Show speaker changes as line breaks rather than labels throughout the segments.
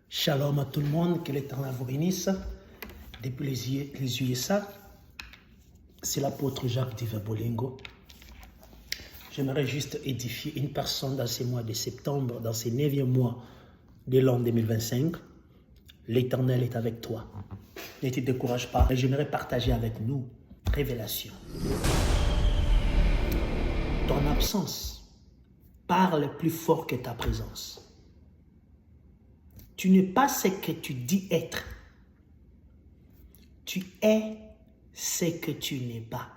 Shalom à tout le monde, que l'Éternel vous bénisse. Depuis les USA, c'est l'apôtre Jacques Divin Bolingo. J'aimerais juste édifier une personne dans ces mois de septembre, dans ces 9e mois de l'an 2025. L'Éternel est avec toi. Ne te décourage pas. Et j'aimerais partager avec nous révélation. Ton absence parle plus fort que ta présence. Tu n'es pas ce que tu dis être. Tu es ce que tu n'es pas.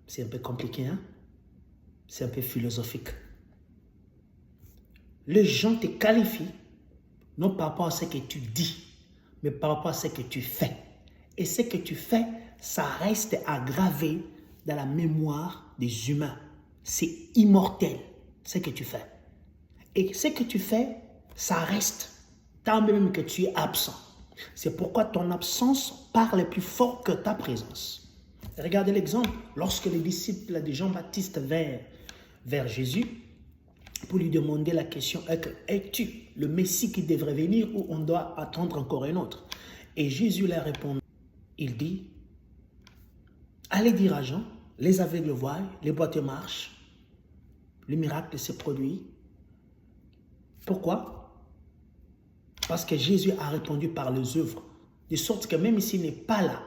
C'est un peu compliqué, hein? C'est un peu philosophique. Les gens te qualifient, non par rapport à ce que tu dis, mais par rapport à ce que tu fais. Et ce que tu fais, ça reste aggravé dans la mémoire des humains. C'est immortel, ce que tu fais. Et ce que tu fais, ça reste, tant même que tu es absent. C'est pourquoi ton absence parle plus fort que ta présence. Regardez l'exemple, lorsque les disciples de Jean-Baptiste vinrent vers Jésus pour lui demander la question, es-tu le Messie qui devrait venir ou on doit attendre encore un autre? Et Jésus leur répond, il dit, allez dire à Jean, les aveugles voient, les boiteux marchent, le miracle se produit. Pourquoi? Parce que Jésus a répondu par les œuvres, de sorte que même s'il n'est pas là,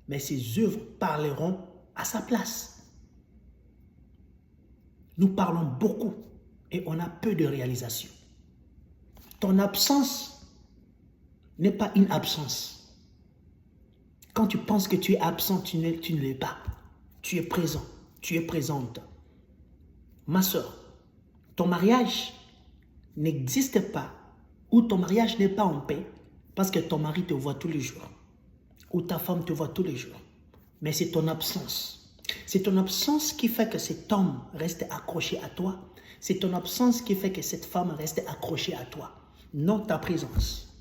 mais ses œuvres parleront à sa place. Nous parlons beaucoup et on a peu de réalisation. Ton absence n'est pas une absence. Quand tu penses que tu es absent, tu ne l'es pas. Tu es présent, tu es présente. Ma soeur, ton mariage n'existe pas ou ton mariage n'est pas en paix parce que ton mari te voit tous les jours ou ta femme te voit tous les jours. Mais c'est ton absence. C'est ton absence qui fait que cet homme reste accroché à toi. C'est ton absence qui fait que cette femme reste accrochée à toi. Non ta présence.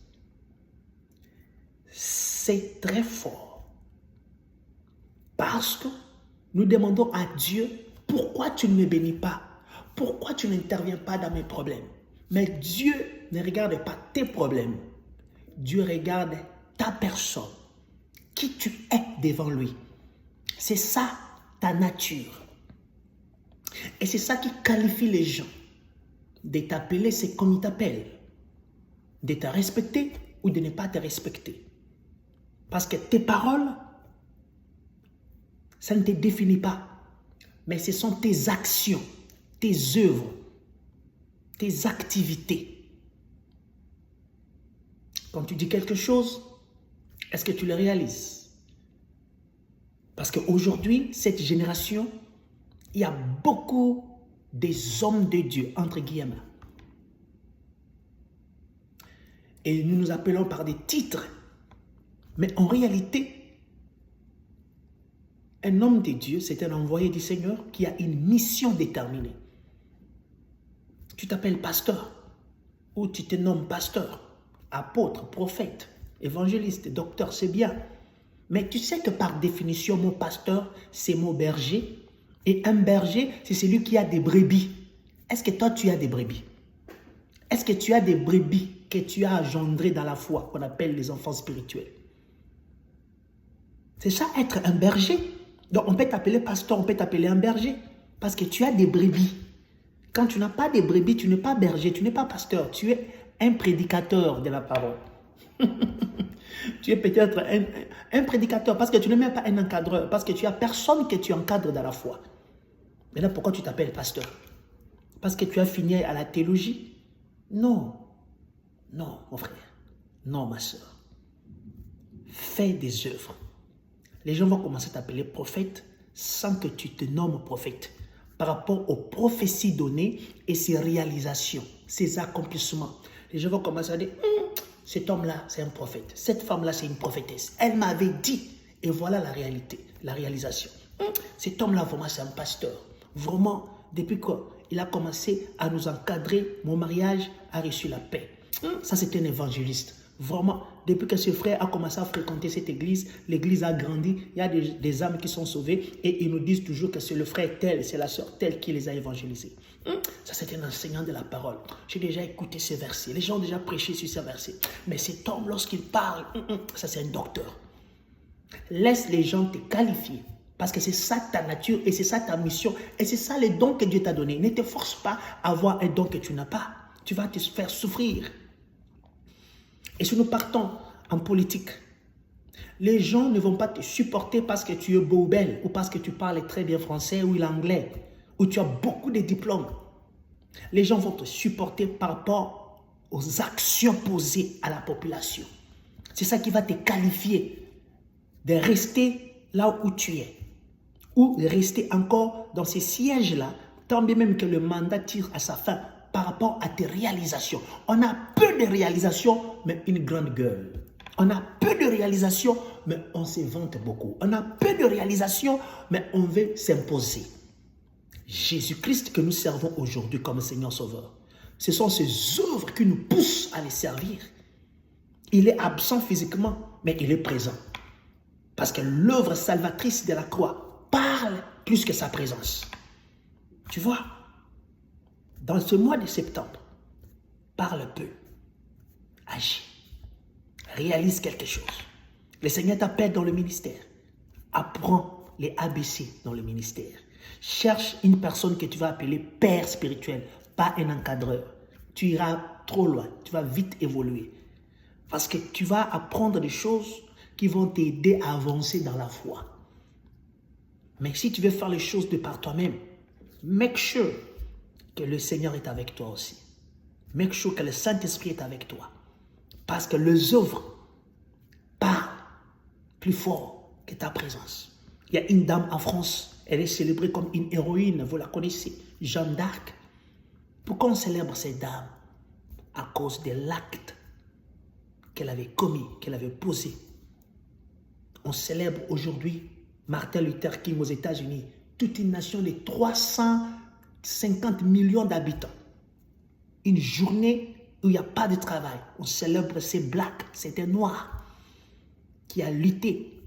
C'est très fort. Parce que nous demandons à Dieu, pourquoi tu ne me bénis pas? Pourquoi tu n'interviens pas dans mes problèmes? Mais Dieu ne regarde pas tes problèmes. Dieu regarde ta personne. Qui tu es devant lui. C'est ça ta nature. Et c'est ça qui qualifie les gens. De t'appeler, c'est comme ils t'appellent. De te respecter ou de ne pas te respecter. Parce que tes paroles, ça ne te définit pas. Mais ce sont tes actions, tes œuvres, tes activités. Quand tu dis quelque chose, est-ce que tu le réalises? Parce qu'aujourd'hui, cette génération, il y a beaucoup des hommes de Dieu, entre guillemets. Et nous nous appelons par des titres. Mais en réalité, un homme de Dieu, c'est un envoyé du Seigneur qui a une mission déterminée. Tu t'appelles pasteur ou tu te nommes pasteur, apôtre, prophète, évangéliste, docteur, c'est bien. Mais tu sais que par définition, mon pasteur, c'est mon berger. Et un berger, c'est celui qui a des brebis. Est-ce que toi, tu as des brebis? Est-ce que tu as des brebis que tu as engendrées dans la foi, qu'on appelle les enfants spirituels? C'est ça, être un berger. Donc, on peut t'appeler pasteur, on peut t'appeler un berger. Parce que tu as des brebis. Quand tu n'as pas de brebis, tu n'es pas berger, tu n'es pas pasteur. Tu es un prédicateur de la parole. Tu es peut-être un prédicateur parce que tu n'es même pas un encadreur, parce que tu n'as personne que tu encadres dans la foi. Maintenant, pourquoi tu t'appelles pasteur? Parce que tu as fini à la théologie? Non. Non, mon frère. Non, ma soeur. Fais des œuvres. Les gens vont commencer à t'appeler prophète sans que tu te nommes prophète. Par rapport aux prophéties données et ses réalisations, ses accomplissements. Les gens vont commencer à dire, cet homme-là, c'est un prophète. Cette femme-là, c'est une prophétesse. Elle m'avait dit, et voilà la réalité, la réalisation. Cet homme-là, vraiment, c'est un pasteur. Vraiment, depuis qu'il a commencé à nous encadrer, mon mariage a reçu la paix. Ça, c'est un évangéliste. Vraiment, depuis que ce frère a commencé à fréquenter cette église, l'église a grandi, il y a des âmes qui sont sauvées et ils nous disent toujours que c'est le frère tel, c'est la sœur telle qui les a évangélisés. Ça, c'est un enseignant de la parole. J'ai déjà écouté ces versets. Les gens ont déjà prêché sur ces versets. Mais cet homme, lorsqu'il parle, ça, c'est un docteur. Laisse les gens te qualifier. Parce que c'est ça ta nature et c'est ça ta mission. Et c'est ça les dons que Dieu t'a donnés. Ne te force pas à avoir un don que tu n'as pas. Tu vas te faire souffrir. Et si nous partons en politique, les gens ne vont pas te supporter parce que tu es beau ou belle, ou parce que tu parles très bien français ou l'anglais, ou tu as beaucoup de diplômes. Les gens vont te supporter par rapport aux actions posées à la population. C'est ça qui va te qualifier de rester là où tu es, ou de rester encore dans ces sièges-là, tant bien même que le mandat tire à sa fin par rapport à tes réalisations. On a peu de réalisations, mais une grande gueule. On a peu de réalisations, mais on se vante beaucoup. On a peu de réalisations, mais on veut s'imposer. Jésus-Christ que nous servons aujourd'hui comme Seigneur Sauveur, ce sont ses œuvres qui nous poussent à les servir. Il est absent physiquement, mais il est présent. Parce que l'œuvre salvatrice de la croix parle plus que sa présence. Tu vois, dans ce mois de septembre, parle peu, agis, réalise quelque chose. Le Seigneur t'appelle dans le ministère. Apprends les ABC dans le ministère. Cherche une personne que tu vas appeler père spirituel, pas un encadreur. Tu iras trop loin, tu vas vite évoluer. Parce que tu vas apprendre des choses qui vont t'aider à avancer dans la foi. Mais si tu veux faire les choses de par toi-même, make sure que le Seigneur est avec toi aussi. Make sure que le Saint-Esprit est avec toi. Parce que les œuvres parlent plus fort que ta présence. Il y a une dame en France, elle est célébrée comme une héroïne, vous la connaissez, Jeanne d'Arc. Pourquoi on célèbre cette dame? À cause de l'acte qu'elle avait commis, qu'elle avait posé. On célèbre aujourd'hui Martin Luther King aux États-Unis, toute une nation de 350 millions d'habitants. Une journée où il n'y a pas de travail. On célèbre ces blacks, c'était noirs, qui a lutté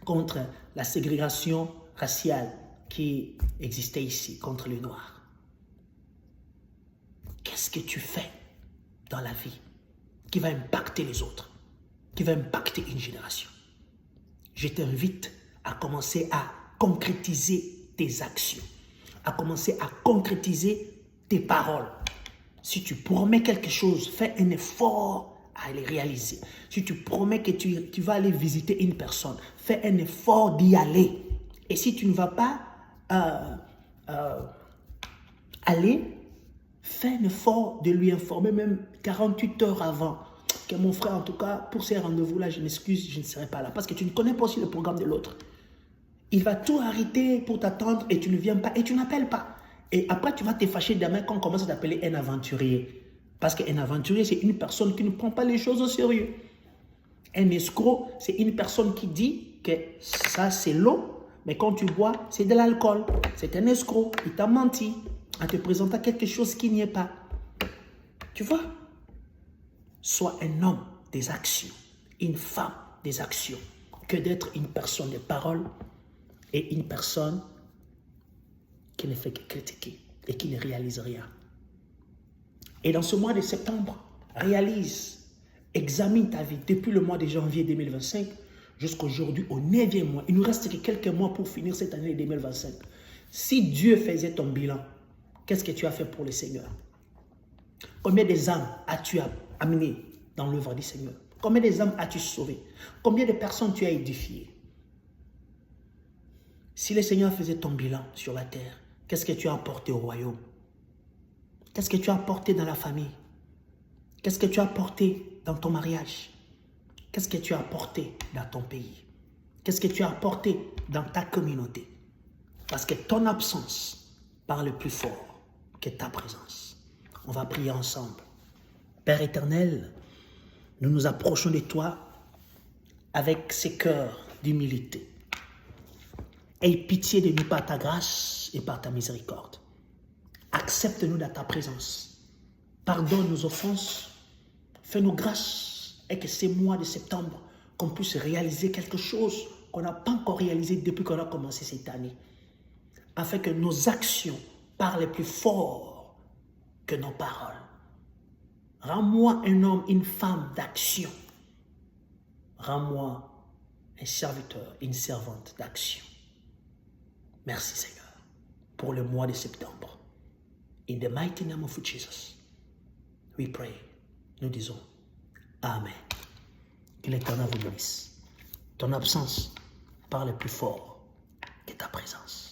contre la ségrégation raciale qui existait ici, contre les noirs. Qu'est-ce que tu fais dans la vie qui va impacter les autres, qui va impacter une génération? Je t'invite à commencer à concrétiser tes actions, à commencer à concrétiser tes paroles. Si tu promets quelque chose, fais un effort à le réaliser. Si tu promets que tu vas aller visiter une personne, fais un effort d'y aller. Et si tu ne vas pas aller, fais un effort de lui informer même 48 heures avant. Que mon frère, en tout cas, pour ces rendez-vous-là, je m'excuse, je ne serai pas là. Parce que tu ne connais pas aussi le programme de l'autre. Il va tout arrêter pour t'attendre et tu ne viens pas et tu n'appelles pas. Et après, tu vas te fâcher demain quand on commence à t'appeler un aventurier. Parce qu'un aventurier, c'est une personne qui ne prend pas les choses au sérieux. Un escroc, c'est une personne qui dit que ça, c'est l'eau, mais quand tu bois, c'est de l'alcool. C'est un escroc, il t'a menti en te présentant quelque chose qui n'y est pas. Tu vois? Sois un homme des actions, une femme des actions, que d'être une personne de parole et une personne qui ne fait que critiquer et qui ne réalise rien. Et dans ce mois de septembre, réalise, examine ta vie depuis le mois de janvier 2025 jusqu'aujourd'hui au 9e mois. Il nous reste que quelques mois pour finir cette année 2025. Si Dieu faisait ton bilan, qu'est-ce que tu as fait pour le Seigneur? Combien des âmes as-tu amenées dans l'œuvre du Seigneur? Combien des âmes as-tu sauvées? Combien de personnes tu as édifiées? Si le Seigneur faisait ton bilan sur la terre, qu'est-ce que tu as apporté au royaume? Qu'est-ce que tu as apporté dans la famille? Qu'est-ce que tu as apporté dans ton mariage? Qu'est-ce que tu as apporté dans ton pays? Qu'est-ce que tu as apporté dans ta communauté? Parce que ton absence parle plus fort que ta présence. On va prier ensemble. Père éternel, nous nous approchons de toi avec ces cœurs d'humilité. Aie pitié de nous par ta grâce et par ta miséricorde. Accepte-nous dans ta présence. Pardonne nos offenses. Fais-nous grâce et que ces mois de septembre, qu'on puisse réaliser quelque chose qu'on n'a pas encore réalisé depuis qu'on a commencé cette année. Afin que nos actions parlent plus fort que nos paroles. Rends-moi un homme, une femme d'action. Rends-moi un serviteur, une servante d'action. Merci Seigneur pour le mois de septembre. In the mighty name of Jesus, we pray. Nous disons Amen. Que l'Éternel vous bénisse. Ton absence parle plus fort que ta présence.